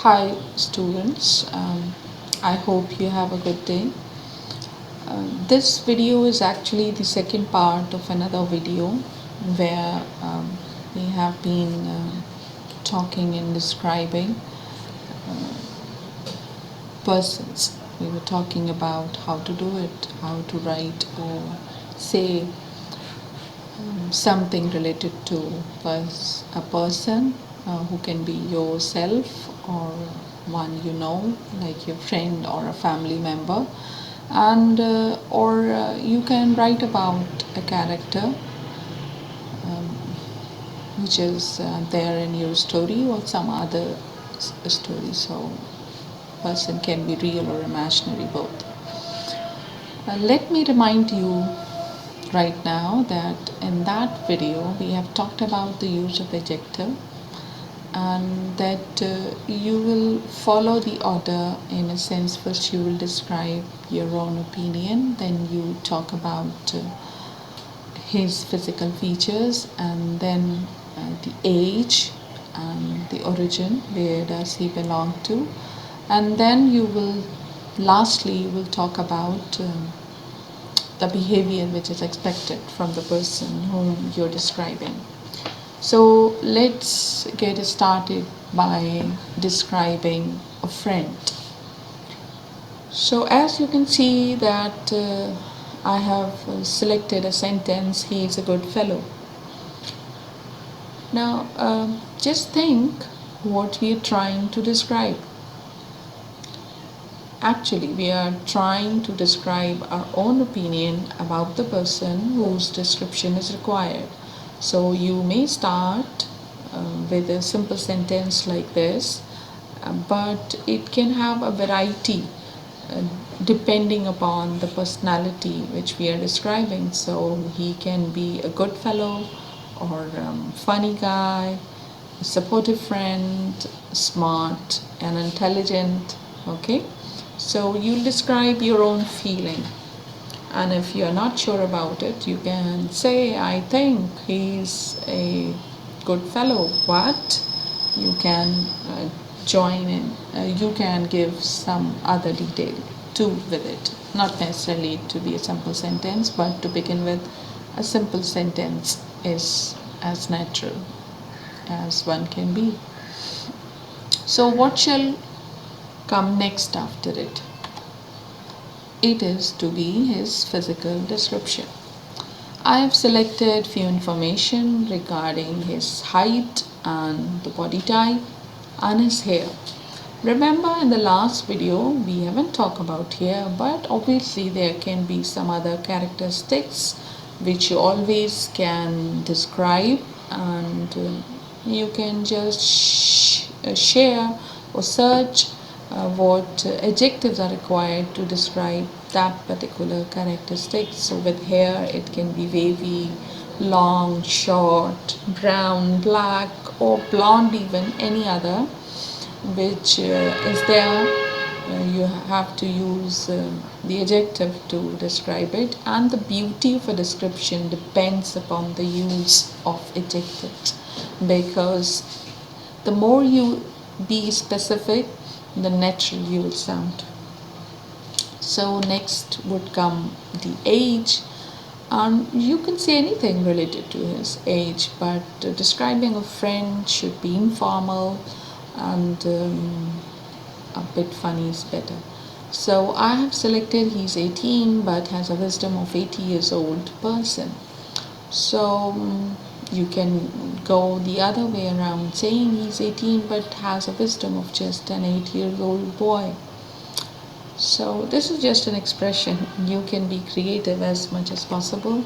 Hi students, I hope you have a good day. This video is actually the second part of another video where we have been talking and describing persons. We were talking about how to do it, how to write or say something related to a person who can be yourself or one you know, like your friend or a family member, and or you can write about a character which is there in your story or some other story. So, person can be real or imaginary both. Let me remind you right now that in that video we have talked about the use of adjective and that you will follow the order in a sense. First you will describe your own opinion, then you talk about his physical features, and then the age and the origin, where does he belong to, and then you will lastly you will talk about the behavior which is expected from the person whom you're describing. So let's get started by describing a friend. So as you can see that I have selected a sentence, he is a good fellow. Now just think what we are trying to describe. Actually, we are trying to describe our own opinion about the person whose description is required. So you may start with a simple sentence like this, but it can have a variety depending upon the personality which we are describing. So he can be a good fellow or funny guy, a supportive friend, smart and intelligent. Okay, so you'll describe your own feeling, and if you're not sure about it, you can say, I think he's a good fellow, but you can join in, you can give some other detail too with it, not necessarily to be a simple sentence, but to begin with, a simple sentence is as natural as one can be. So what shall come next after it? It is to be his physical description. I have selected few information regarding his height and the body type and his hair. Remember in the last video we haven't talked about hair, but obviously there can be some other characteristics which you always can describe, and you can just share or search what adjectives are required to describe that particular characteristic. So with hair it can be wavy, long, short, brown, black or blonde, even any other which is there. You have to use the adjective to describe it, and the beauty of a description depends upon the use of adjectives, because the more you be specific, the natural you will sound. So next would come the age, and you can say anything related to his age, but describing a friend should be informal and a bit funny is better. So I have selected he's 18 but has a wisdom of 80 years old person. So you can go the other way around, saying he's 18 but has a wisdom of just an 8-year-old boy. So this is just an expression. You can be creative as much as possible.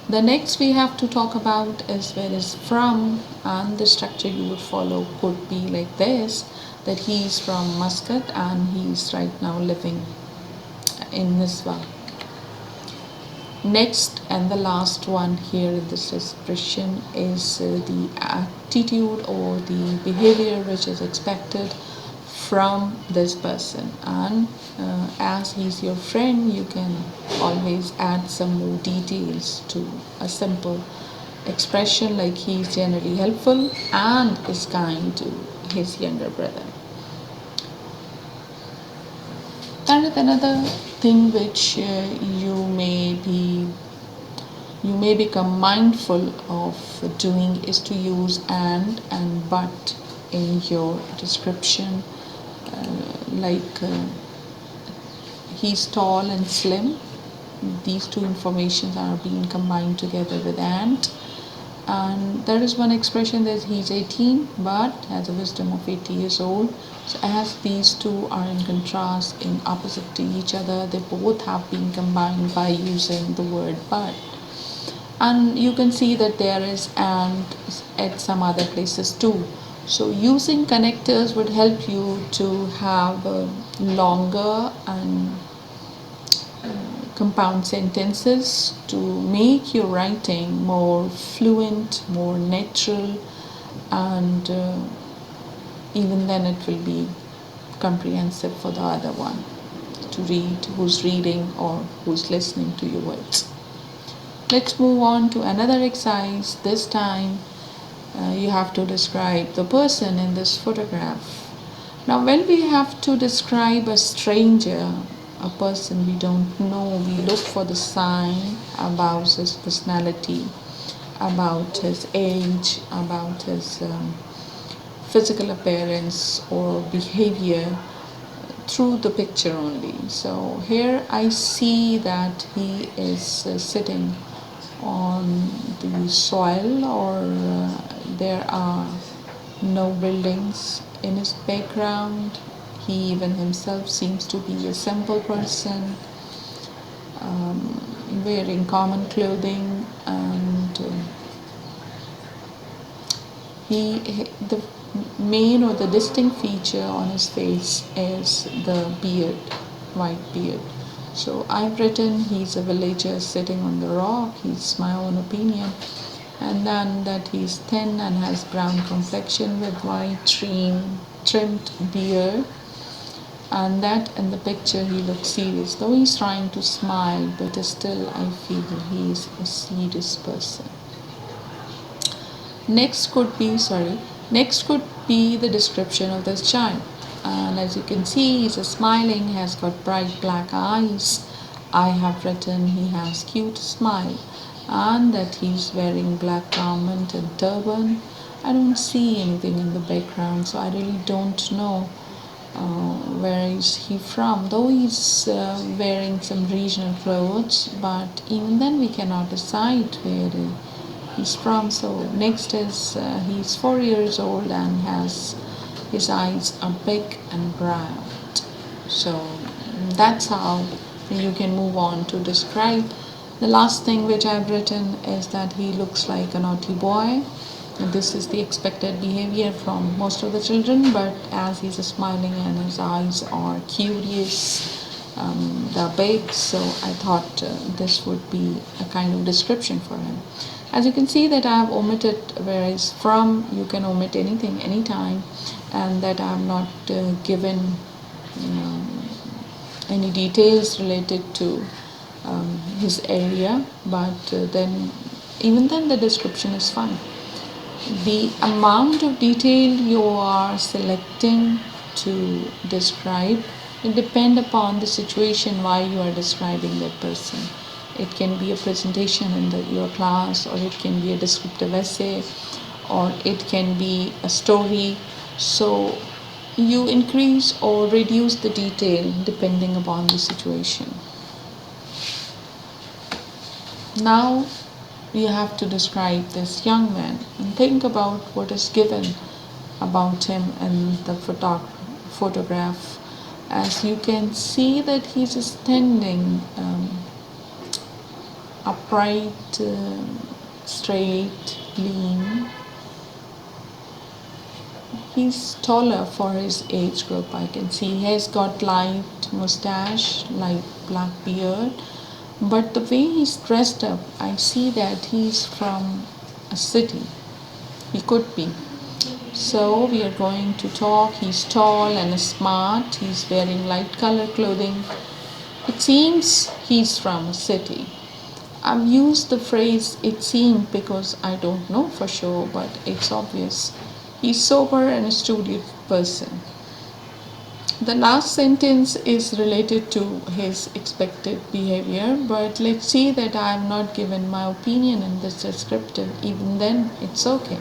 The next we have to talk about is where is from, and the structure you would follow could be like this, that he is from Muscat and he is right now living in Miswa. Next and the last one here in this expression is the attitude or the behavior which is expected from this person, and as he's your friend you can always add some more details to a simple expression like he's generally helpful and is kind to his younger brother. And another thing which you may become mindful of doing is to use and but in your description. Like he's tall and slim. These two informations are being combined together with and there is one expression that he's 18 but has a wisdom of 80 years old. So as these two are in contrast, in opposite to each other, they both have been combined by using the word but. And you can see that there is and at some other places too. So using connectors would help you to have longer and compound sentences to make your writing more fluent, more natural, and even then it will be comprehensive for the other one to read, who's reading or who's listening to your words. Let's move on to another exercise. This time you have to describe the person in this photograph. Now when we have to describe a stranger, a person we don't know, we look for the sign about his personality, about his age, about his physical appearance or behavior through the picture only. So here I see that he is sitting on the soil, or there are no buildings in his background. He even himself seems to be a simple person, wearing common clothing, and the main or the distinct feature on his face is the beard, white beard. So I've written he's a villager sitting on the rock. He's my own opinion. And then that he's thin and has brown complexion with white trimmed beard. And that in the picture he looks serious, though he's trying to smile, but still I feel he's a serious person. Next could be the description of this child. And as you can see, he's smiling, has got bright black eyes. I have written he has cute smile, and that he's wearing black garment and turban. I don't see anything in the background, so I really don't know where is he from, though he's wearing some regional clothes, but even then we cannot decide where he's from. So next is he's 4 years old and his eyes are big and bright. So that's how you can move on to describe. The last thing which I've written is that he looks like a naughty boy. This is the expected behavior from most of the children, but as he's smiling and his eyes are curious, they're big, so I thought this would be a kind of description for him. As you can see that I have omitted where he's from. You can omit anything, anytime, and that I have not given any details related to his area, but even then the description is fine. The amount of detail you are selecting to describe, it depends upon the situation why you are describing that person. It can be a presentation in your class, or it can be a descriptive essay, or it can be a story. So you increase or reduce the detail depending upon the situation. Now you have to describe this young man and think about what is given about him in the photograph. As you can see that he's standing upright, straight, lean. He's taller for his age group. I can see he has got light mustache, light black beard. But the way he's dressed up, I see that he's from a city. He could be. So we are going to talk. He's tall and smart. He's wearing light color clothing. It seems he's from a city. I've used the phrase "it seemed" because I don't know for sure, but it's obvious. He's sober and a studious person. The last sentence is related to his expected behavior, but let's see that I have not given my opinion in this descriptive. Even then, it's okay.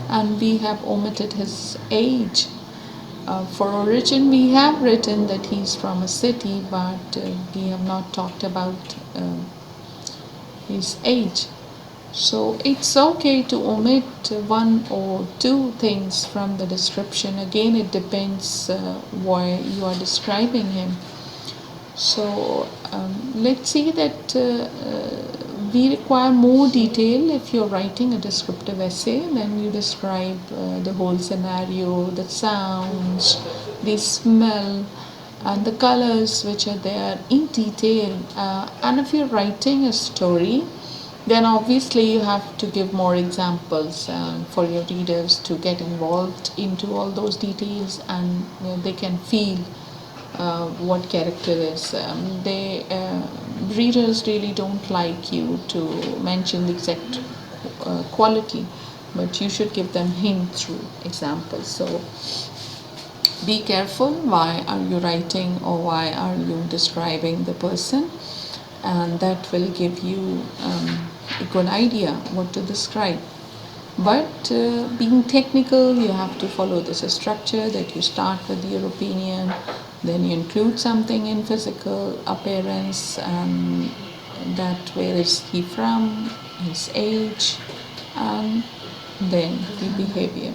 And we have omitted his age. For origin, we have written that he's from a city, but we have not talked about his age. So it's okay to omit one or two things from the description. Again, it depends why you are describing him. So let's see that we require more detail. If you're writing a descriptive essay, then you describe the whole scenario, the sounds, the smell, and the colors which are there in detail. And if you're writing a story, then obviously you have to give more examples for your readers to get involved into all those details, and they can feel what character is. Readers really don't like you to mention the exact quality, but you should give them hints through examples. So be careful. Why are you writing, or why are you describing the person? And that will give you a good idea what to describe. But being technical, you have to follow this structure that you start with your opinion, then you include something in physical appearance, and that where is he from, his age, and then the behavior.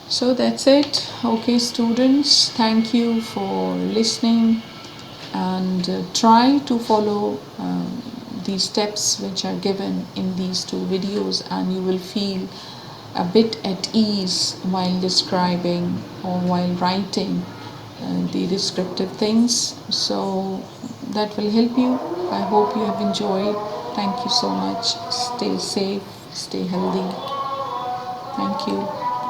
So that's it. Okay, students, thank you for listening, and try to follow these steps which are given in these two videos, and you will feel a bit at ease while describing or while writing the descriptive things. So that will help you. I hope you have enjoyed. Thank you so much. Stay safe, stay healthy. Thank you.